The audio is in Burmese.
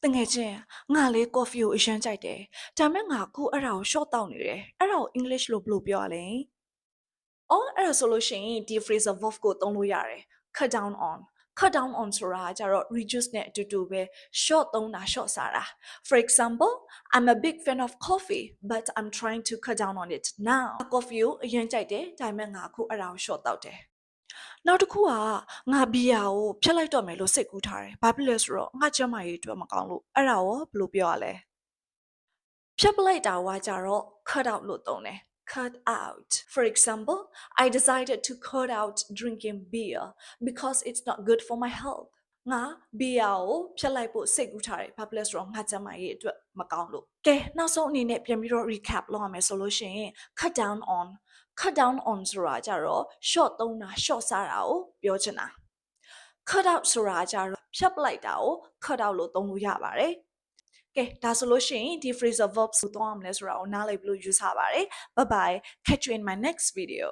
တငယ်ချင်းငါလေးကော်ဖီကိုအရန်ကြိုက်တယ်ဒါမဲ့ငါအခုအဲ့ဒါကို short တောက်နေတယ်အဲ့ဒါကို English လို့ဘယ်လိုပြောရလဲအော်အဲ့ဒါဆိုလို့ရှိရင်ဒီ phrasal verb ကိုသုံးလို့ရတယ် cut down on ဆိုတာကြတော့ reduce နဲ့အတူတူပဲ short သုံးတာ short စားတာ for example I'm a big fan of coffee but I'm trying to cut down on it now coffee ကိုအရင်ကြိုက်တယ်ဒါပေမဲ့ငါအခုအဲ့ဒါကို short တောက်တယ်နောက်တစ်ခုကငါဘီယာကိုဖျက်လိုက်တော့မယ်လို့စိတ်ကူးထားတယ်ဘာဖြစ်လဲဆိုတော့ငါကျမရေးအတွက်မကောင်းလို့အဲ့ဒါရောဘယ်လိုပြောရလဲဖျက်ပလိုက်တာကကြတော့ cut out လို့သုံးတယ် cut out for example I decided to cut out drinking beer because it's not good for my health ငါဘီယာကိုဖျက်လိုက်ဖို့စိတ်ကူးထားတယ်ဘာဖြစ်လဲဆိုတော့ငါကျမရေးအတွက်မကောင်းလို့ကဲနောက်ဆုံးအနေနဲ့ပြန်ပြီးတော့ recap လုပ်ရမယ်ဆိုလို့ရှိရင် cut down on ဆိုတာကြတော့ short သုံးတာ short စားတာကိုပြောချင်တာ cut out ဆိုတာကြတော့ဖြတ်ပလိုက်တာကို cut out လို့သုံးလို့ရပါတယ်ကဲဒါဆိုလို့ရှိရင်ဒီ phrasal verbs ကိုသုံးအောင်လဲဆိုတာကိုနားလည်ပြီးလို့ယူဆပါတယ် bye bye catch you in my next video